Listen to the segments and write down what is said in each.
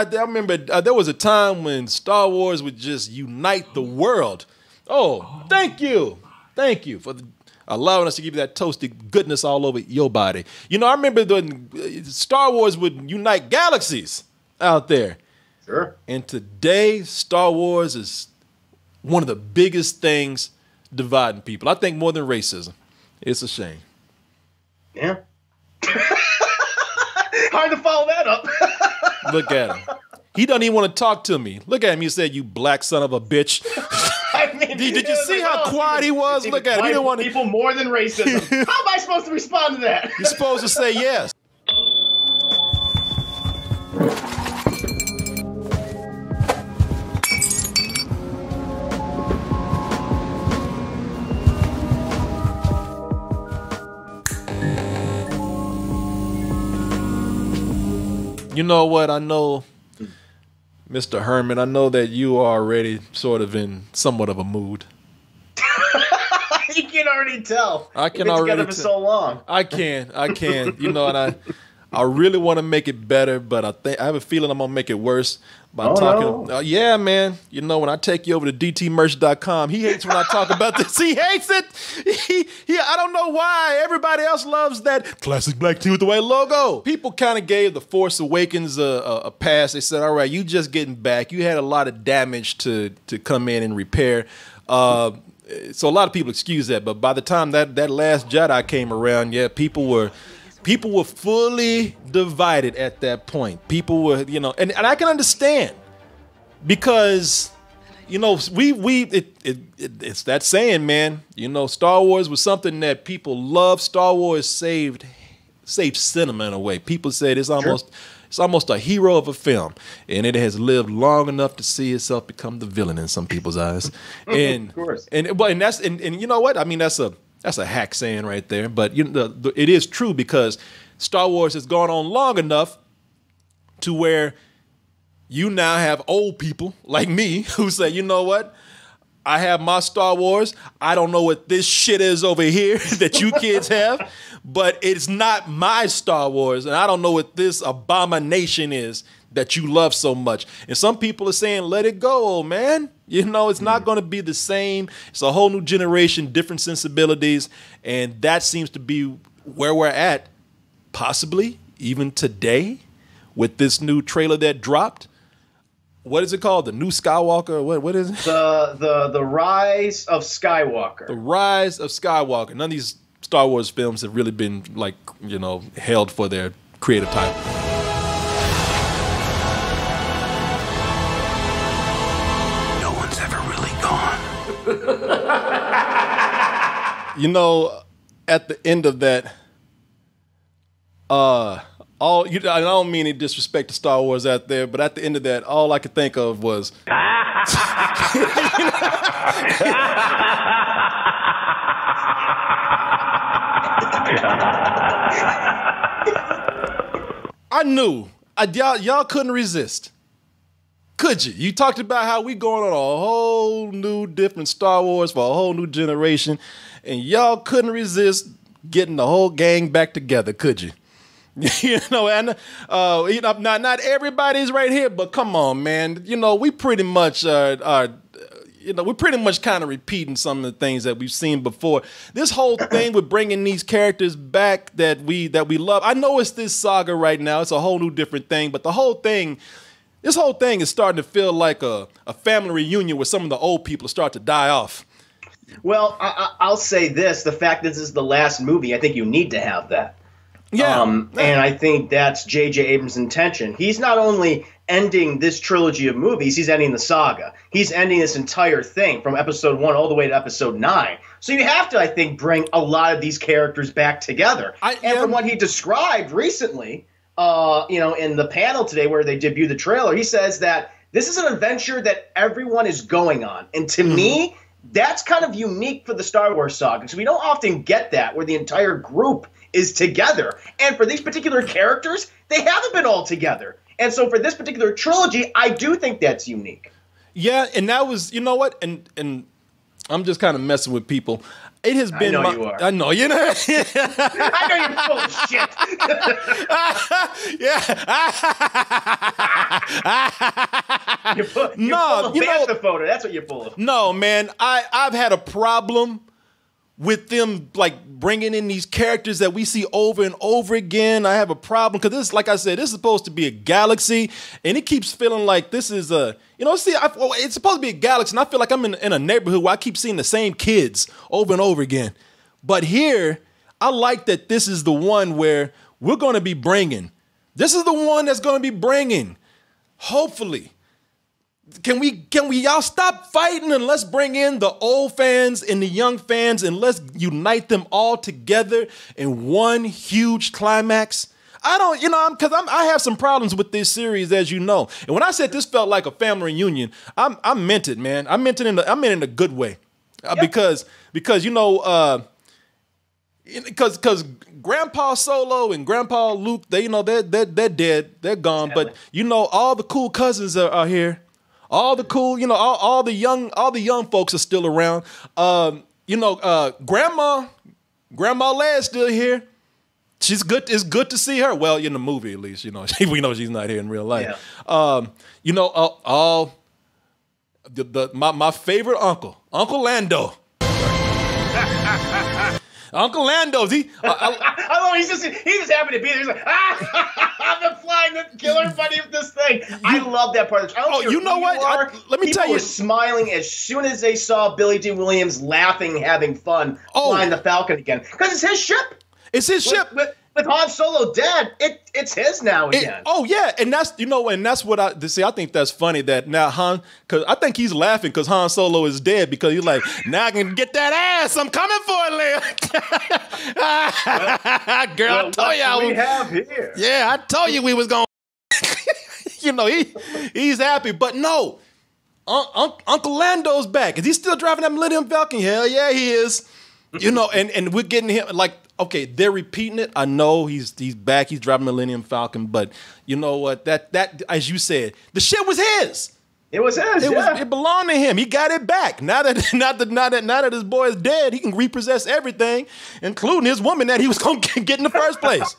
I remember there was a time when Star Wars would just unite the world. Oh, thank you for allowing us to give you that toasted goodness all over your body. You know, I remember when Star Wars would unite galaxies out there. Sure. And today, Star Wars is one of the biggest things dividing people. I think more than racism. It's a shame. Yeah. Hard to follow that up. Look at him. He doesn't even want to talk to me. Look at him. He said, "You black son of a bitch." I mean, did you see how quiet he was? Look at him. He didn't want to. People more than racism. How am I supposed to respond to that? You're supposed to say yes. You know what? I know, Mr. Herman, I know that you are already sort of in somewhat of a mood. You can already tell. I can We've been already together for so long. I can. You know, and I really want to make it better, but I have a feeling I'm gonna make it worse by talking. No. Yeah, man. You know, when I take you over to dtmerch.com, he hates when I talk about this. He hates it. I don't know why. Everybody else loves that classic black tee with the white logo. People kind of gave The Force Awakens a pass. They said, all right, you just getting back. You had a lot of damage to come in and repair. So a lot of people excuse that, but by the time that Last Jedi came around, yeah, people were fully divided at that point. People were, you know, and I can understand because, you know, it's that saying, man. You know, Star Wars was something that people loved. Star Wars saved cinema in a way. People said it's almost a hero of a film, and it has lived long enough to see itself become the villain in some people's eyes. And of course, and you know what? I mean, that's a hack saying right there, but you know, it is true because Star Wars has gone on long enough to where you now have old people like me who say, you know what? I have my Star Wars. I don't know what this shit is over here that you kids have, but it's not my Star Wars, and I don't know what this abomination is that you love so much. And some people are saying, let it go, old man. You know, it's not going to be the same. It's a whole new generation, different sensibilities, and that seems to be where we're at, possibly even today with this new trailer that dropped. What is it called? The new Skywalker? What is it? The Rise of Skywalker. The Rise of Skywalker. None of these Star Wars films have really been, like, you know, held for their creative title. No one's ever really gone. You know, at the end of that, I don't mean any disrespect to Star Wars out there, but at the end of that, all I could think of was I knew y'all couldn't resist. Could you? You talked about how we going on a whole new different Star Wars for a whole new generation, and y'all couldn't resist getting the whole gang back together, could you? You know, and you know, not everybody's right here, but come on, man. You know, we pretty much we're pretty much kind of repeating some of the things that we've seen before. This whole thing with bringing these characters back that we love. I know it's this saga right now. It's a whole new different thing, but this whole thing is starting to feel like a family reunion where some of the old people start to die off. Well, I'll say this: the fact that this is the last movie, I think you need to have that. Yeah. And I think that's J.J. Abrams' intention. He's not only ending this trilogy of movies, he's ending the saga. He's ending this entire thing from episode 1 all the way to episode 9. So you have to, I think, bring a lot of these characters back together. From what he described recently, you know, in the panel today where they debuted the trailer, he says that this is an adventure that everyone is going on. And to me, that's kind of unique for the Star Wars saga, because we don't often get that where the entire group is together. And for these particular characters, they haven't been all together. And so for this particular trilogy, I do think that's unique. Yeah, and that was, you know what? And I'm just kind of messing with people. It has been. I know you are. I know you know. I know you're full of shit. Yeah, You pull a Bantha photo. That's what you're pulling. No, man. I've had a problem with them like bringing in these characters that we see over and over again. I have a problem because this, like I said, this is supposed to be a galaxy, and it keeps feeling like this is a, it's supposed to be a galaxy, and I feel like I'm in a neighborhood where I keep seeing the same kids over and over again. But here, I like that this is the one where we're going to be bringing. This is the one that's going to be bringing, hopefully. Can we y'all stop fighting and let's bring in the old fans and the young fans and let's unite them all together in one huge climax? I have some problems with this series, as you know. And when I said this felt like a family reunion, I meant it, man. I meant it in a good way, because because Grandpa Solo and Grandpa Luke, they're dead, they're gone. But all the cool cousins are here. All the cool, all the young folks are still around. Grandma Leia's still here. She's good. It's good to see her. Well, in the movie, at least, we know she's not here in real life. Yeah. My favorite uncle, Uncle Lando. Uncle Lando's he's just happy to be there. He's like, I'm the flying killer buddy of this thing. I love that part of the show. You know what? Let me tell you. People were smiling as soon as they saw Billy D. Williams laughing, having fun, flying the Falcon again. Because it's his ship. It's his ship. With Han Solo dead, it's his now again. And that's what I think that's funny that now because I think he's laughing because Han Solo is dead because he's like, now I can get that ass. I'm coming for it, Leia. Girl, I told you we have here. Yeah, I told you we was going. He's happy, but no, Uncle Lando's back. Is he still driving that Millennium Falcon? Hell yeah, he is. And we're getting him like. Okay, they're repeating it. I know he's back. He's driving Millennium Falcon, but you know what? That as you said, the shit was his. It was his. It belonged to him. He got it back. Now that his boy is dead, he can repossess everything, including his woman that he was going to get in the first place.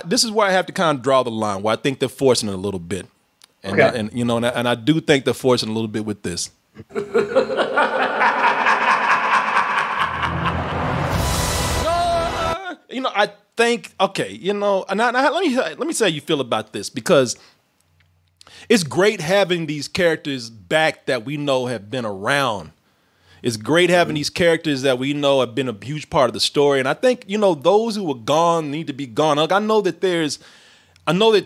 This is where I have to kind of draw the line. Where I think they're forcing it a little bit, and I do think they're forcing a little bit with this. I think, let me say how you feel about this, because it's great having these characters back that we know have been around. It's great having these characters that we know have been a huge part of the story. And I think, those who are gone need to be gone. Like, I know that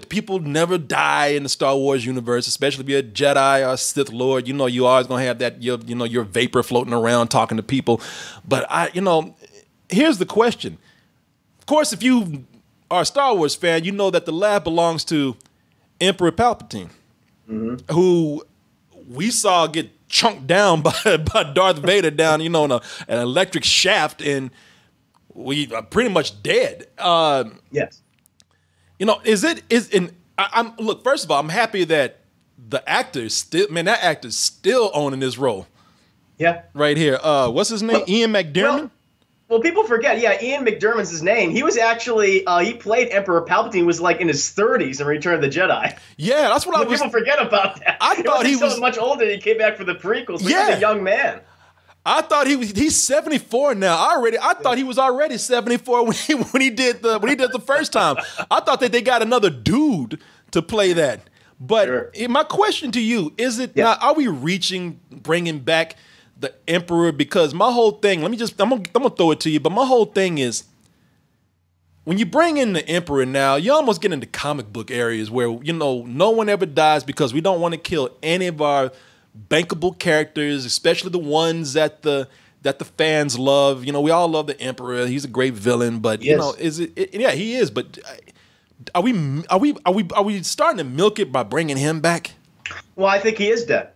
people never die in the Star Wars universe, especially if you're a Jedi or a Sith Lord. You always going to have that, your vapor floating around talking to people. But here's the question. Of course, if you are a Star Wars fan, you know that the lab belongs to Emperor Palpatine, who we saw get chunked down by Darth Vader down, in an electric shaft, and we are pretty much dead. Yes. Look, first of all, I'm happy that the actor's still owning this role. Yeah. Right here. What's his name? Ian McDiarmid? Well, people forget. Yeah, Ian McDiarmid's his name. He was actually he played Emperor Palpatine. Was like in his 30s in Return of the Jedi. Yeah, that's what people forget about that. I thought he was so much older. He came back for the prequels. So he was a young man. I thought he's 74 now. I thought he was already 74 when he did the first time. I thought that they got another dude to play that. But my question to you is: now, are we bringing back the Emperor? Because my whole thing, I'm gonna throw it to you, but my whole thing is, when you bring in the Emperor now, you almost get into comic book areas where, no one ever dies because we don't want to kill any of our bankable characters, especially the ones that the fans love. We all love the Emperor. He's a great villain, but he is. But are we starting to milk it by bringing him back? Well, I think he is dead.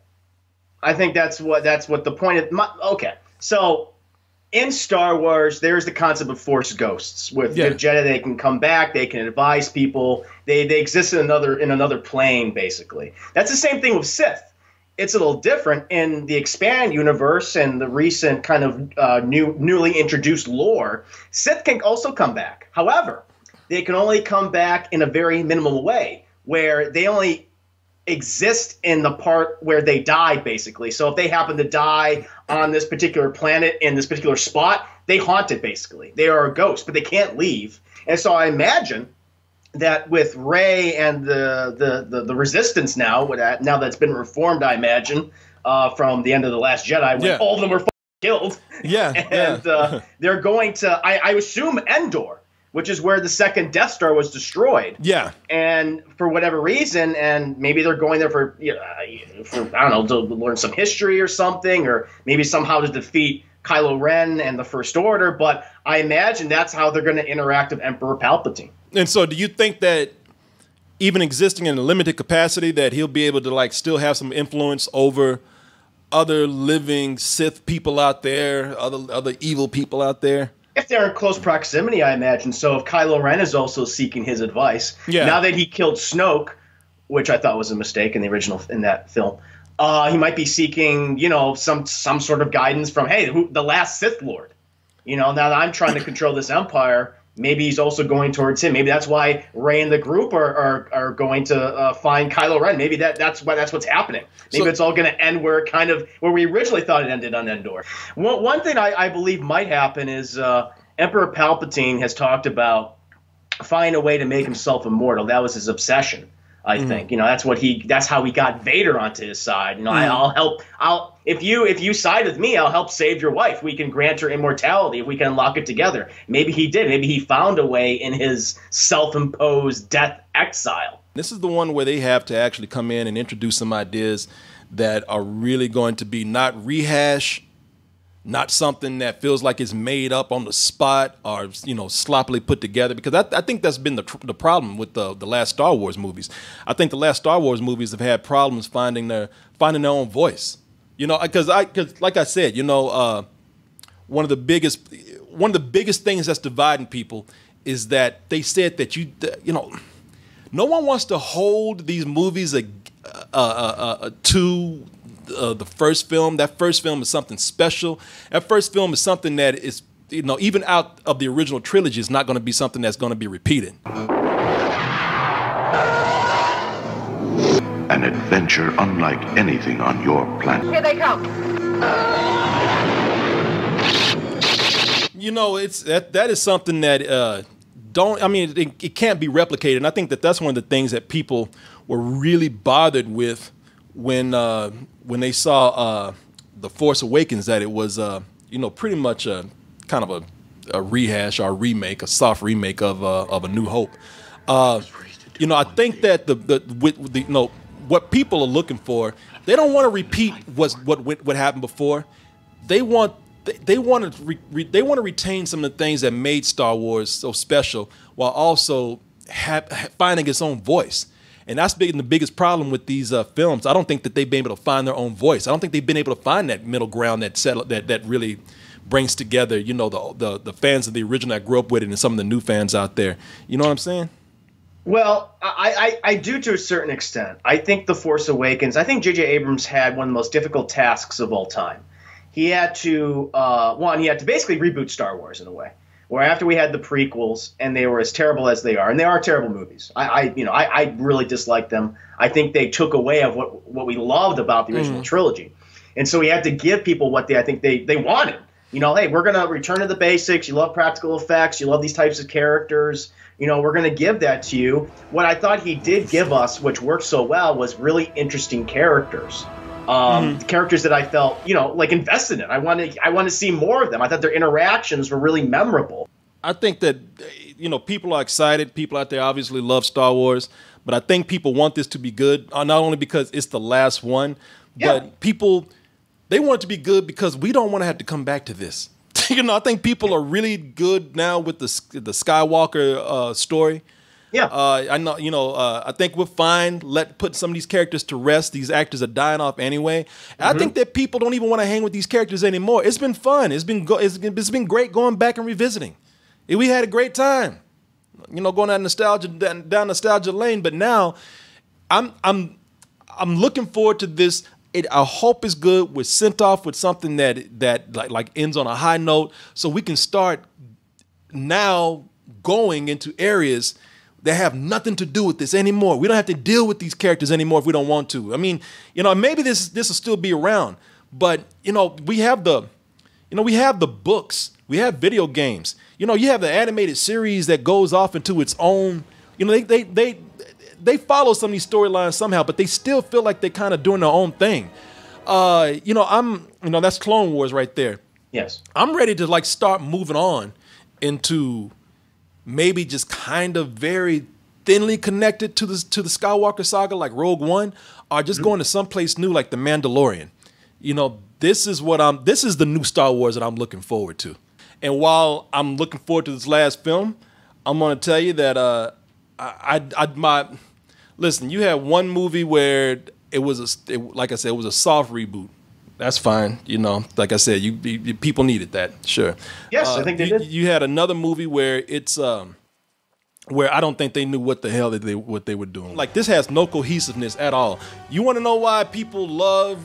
I think that's what the point is. Okay, so in Star Wars, there's the concept of Force ghosts. With the Jedi, they can come back, they can advise people. They exist in another plane, basically. That's the same thing with Sith. It's a little different in the Expand universe and the recent kind of newly introduced lore. Sith can also come back. However, they can only come back in a very minimal way, where they only exist in the part where they died, basically. So if they happen to die on this particular planet in this particular spot, they haunt it, basically. They are a ghost, but they can't leave. And so I imagine that with Rey and the Resistance now that's been reformed, I imagine, from the end of The Last Jedi, when all of them were killed. They're going to, I assume, Endor, which is where the second Death Star was destroyed. Yeah. And for whatever reason, and maybe they're going there for I don't know, to learn some history or something, or maybe somehow to defeat Kylo Ren and the First Order, but I imagine that's how they're going to interact with Emperor Palpatine. And so do you think that even existing in a limited capacity that he'll be able to like still have some influence over other living Sith people out there, other evil people out there? If they're in close proximity, I imagine. So if Kylo Ren is also seeking his advice, now that he killed Snoke, which I thought was a mistake in that film, he might be seeking, some sort of guidance from, hey, the last Sith Lord. Now that I'm trying to control this empire, maybe he's also going towards him. Maybe that's why Rey and the group are going to find Kylo Ren. Maybe that's what's happening. Maybe it's all going to end where we originally thought it ended on Endor. One thing I believe might happen is Emperor Palpatine has talked about finding a way to make himself immortal. That was his obsession, I think. That's how he got Vader onto his side. I'll help. If you side with me, I'll help save your wife. We can grant her immortality if we can unlock it together. Maybe he did. Maybe he found a way in his self-imposed death exile. This is the one where they have to actually come in and introduce some ideas that are really going to be not rehash, not something that feels like it's made up on the spot or sloppily put together. Because I think that's been the problem with the last Star Wars movies. I think the last Star Wars movies have had problems finding their own voice. Because like I said, one of the biggest things that's dividing people is that they said that no one wants to hold these movies to the first film. That first film is something special. That first film is something that is, even out of the original trilogy, is not going to be something that's going to be repeated. An adventure unlike anything on your planet. Here they come. That is something that it can't be replicated. And I think that's one of the things that people were really bothered with when they saw The Force Awakens, that it was pretty much a kind of a rehash or a remake, a soft remake of A New Hope. I think that what people are looking for, they don't want to repeat what happened before. They want to retain some of the things that made Star Wars so special, while also finding its own voice. And that's been the biggest problem with these films. I don't think that they've been able to find their own voice. I don't think they've been able to find that middle ground that really brings together, the fans of the original that grew up with it and some of the new fans out there. You know what I'm saying? Well, I do to a certain extent. I think The Force Awakens, I think J.J. Abrams had one of the most difficult tasks of all time. He had to, basically reboot Star Wars in a way, where after we had the prequels and they were as terrible as they are, and they are terrible movies. I really dislike them. I think they took away of what we loved about the original trilogy. And so we had to give people what I think they wanted. Hey, we're going to return to the basics. You love practical effects. You love these types of characters. We're going to give that to you. What I thought he did give us, which worked so well, was really interesting characters. Characters that I felt, invested in. I want to see more of them. I thought their interactions were really memorable. I think that, people are excited. People out there obviously love Star Wars. But I think people want this to be good, not only because it's the last one, but people, they want it to be good because we don't want to have to come back to this. I think people are really good now with the Skywalker story. Yeah, I know. I think we're fine. Put some of these characters to rest. These actors are dying off anyway. I think that people don't even want to hang with these characters anymore. It's been fun. It's been great going back and revisiting. We had a great time. Going down nostalgia lane. But now, I'm looking forward to this. I hope it's good. We're sent off with something that like ends on a high note, so we can start now going into areas that have nothing to do with this anymore. We don't have to deal with these characters anymore if we don't want to. I mean, you know, maybe this will still be around, but you know, we have the books, we have video games. You know, you have the animated series that goes off into its own. You know, they follow some of these storylines somehow, but they still feel like they're kind of doing their own thing. You know, that's Clone Wars right there. Yes. I'm ready to like start moving on into maybe just kind of very thinly connected to the Skywalker saga, like Rogue One, or just going to someplace new like The Mandalorian. You know, this is the new Star Wars that I'm looking forward to. And while I'm looking forward to this last film, I'm going to tell you that listen, you had one movie where like I said, it was a soft reboot. That's fine. You know, like I said, you people needed that. Sure. Yes, I think they did. You had another movie where it's where I don't think they knew what the hell what they were doing. Like, this has no cohesiveness at all. You want to know why people love?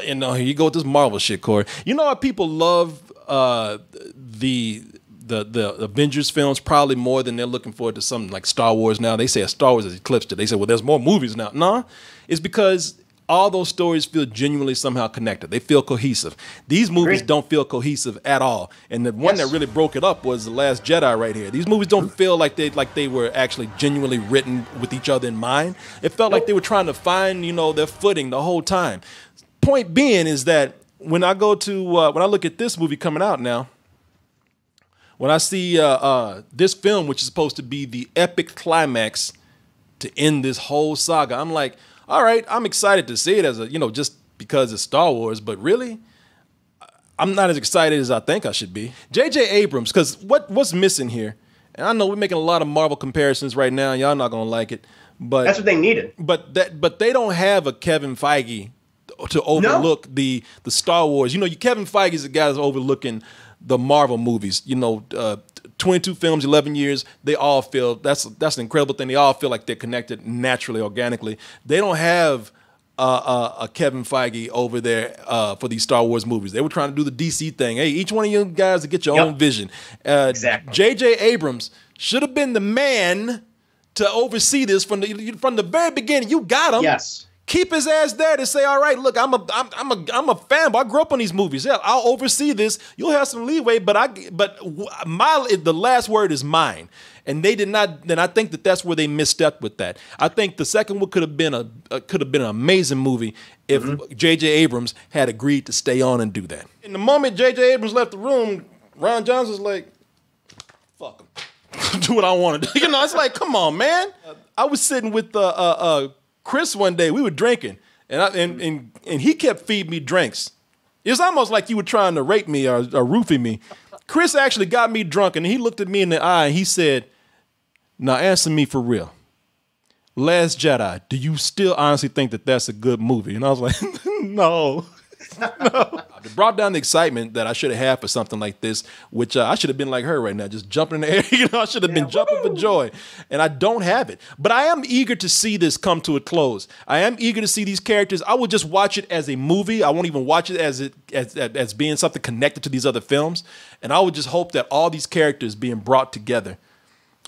Here you go with this Marvel shit, Corey. You know why people love the Avengers films probably more than they're looking forward to something like Star Wars now. They say Star Wars has eclipsed it. They say, well, there's more movies now. Nah, it's because all those stories feel genuinely somehow connected. They feel cohesive. These movies don't feel cohesive at all. And the one that really broke it up was The Last Jedi right here. These movies don't feel like they were actually genuinely written with each other in mind. It felt like they were trying to find, you know, their footing the whole time. Point being is that when I go to when I look at this movie coming out now, when I see this film, which is supposed to be the epic climax to end this whole saga, I'm like, all right, I'm excited to see it as a, you know, just because it's Star Wars, but really, I'm not as excited as I think I should be. J.J. Abrams, because what's missing here, and I know we're making a lot of Marvel comparisons right now, y'all not gonna like it, but that's what they needed. But they don't have a Kevin Feige to overlook the Star Wars. You know, Kevin Feige is the guy that's overlooking the Marvel movies. You know, 22 films, 11 years, they all feel, that's an incredible thing. They all feel like they're connected naturally, organically. They don't have a Kevin Feige over there for these Star Wars movies. They were trying to do the DC thing. Hey, each one of you guys to get your own vision. Exactly. J.J. Abrams should have been the man to oversee this from the very beginning. You got him. Yes. Keep his ass there to say, all right, look, I'm a fanboy. I grew up on these movies. Yeah, I'll oversee this. You'll have some leeway, but the last word is mine. And they did not. Then I think that's where they misstepped with that. I think the second one could have been an amazing movie if J.J. Abrams had agreed to stay on and do that. In the moment J.J. Abrams left the room, Ron Johnson was like, fuck him. Do what I want to do. You know, it's like, come on, man. I was sitting with Chris one day. We were drinking, and he kept feeding me drinks. It was almost like you were trying to rape me or roofie me. Chris actually got me drunk, and he looked at me in the eye, and he said, now answer me for real. Last Jedi, do you still honestly think that that's a good movie? And I was like, no. No. It brought down the excitement that I should have had for something like this, which I should have been like her right now, just jumping in the air. You know, I should have been jumping for joy, and I don't have it. But I am eager to see this come to a close. I am eager to see these characters. I will just watch it as a movie. I won't even watch it as being something connected to these other films. And I would just hope that all these characters being brought together,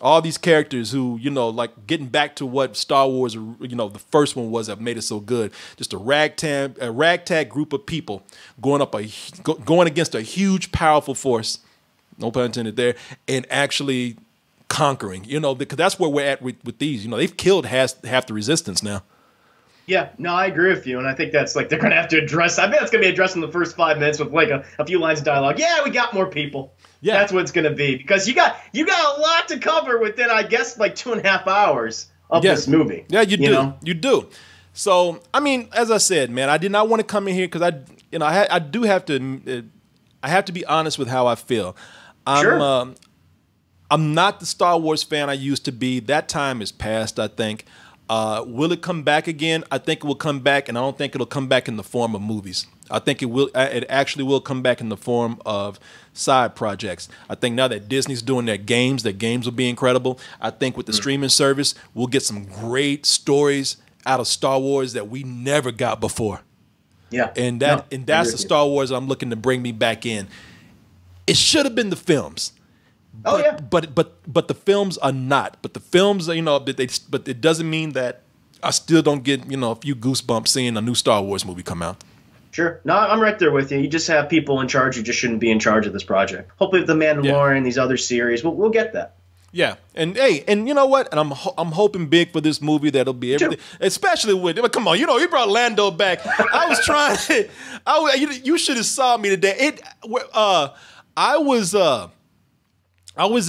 all these characters who, you know, like getting back to what Star Wars, you know, the first one was that made it so good. Just a ragtag group of people going against a huge, powerful force, no pun intended there, and actually conquering, you know, because that's where we're at with these. You know, they've killed half the resistance now. Yeah, no, I agree with you, and I think that's like they're going to have to address. I bet it's going to be addressed in the first 5 minutes with like a few lines of dialogue. Yeah, we got more people. Yeah, that's what it's going to be because you got a lot to cover within, I guess, like 2.5 hours of this movie. Yeah, you do. So, I mean, as I said, man, I did not want to come in here because I do have to. I have to be honest with how I feel. I'm not the Star Wars fan I used to be. That time is past, I think. Will it come back again? I think it will come back, and I don't think it'll come back in the form of movies. I think it will. It actually will come back in the form of side projects. I think now that Disney's doing their games will be incredible. I think with the streaming service, we'll get some great stories out of Star Wars that we never got before. Yeah, and that's the Star Wars I'm looking to bring me back in. It should have been the films. But the films are not. But the films, you know, but it doesn't mean that I still don't get, you know, a few goosebumps seeing a new Star Wars movie come out. Sure. No, I'm right there with you. You just have people in charge who just shouldn't be in charge of this project. Hopefully, with The Mandalorian, these other series, we'll get that. Yeah, and hey, and you know what? And I'm hoping big for this movie that'll be everything, especially with. Come on, you know, you brought Lando back. I was trying. You should have saw me today. I was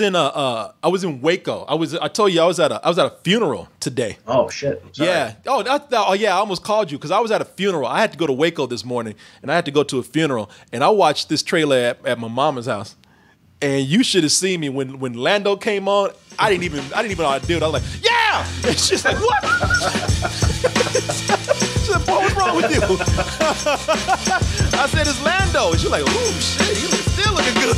in Waco. I told you I was at a funeral today. Oh shit. Yeah. Oh yeah. I almost called you because I was at a funeral. I had to go to Waco this morning, and I had to go to a funeral. And I watched this trailer at my mama's house. And you should have seen me when Lando came on. I didn't even know how to do it. I was like, yeah! And she's like, what? She's like, boy, what's wrong with you? I said, it's Lando. And she's like, ooh, shit, he's still looking good.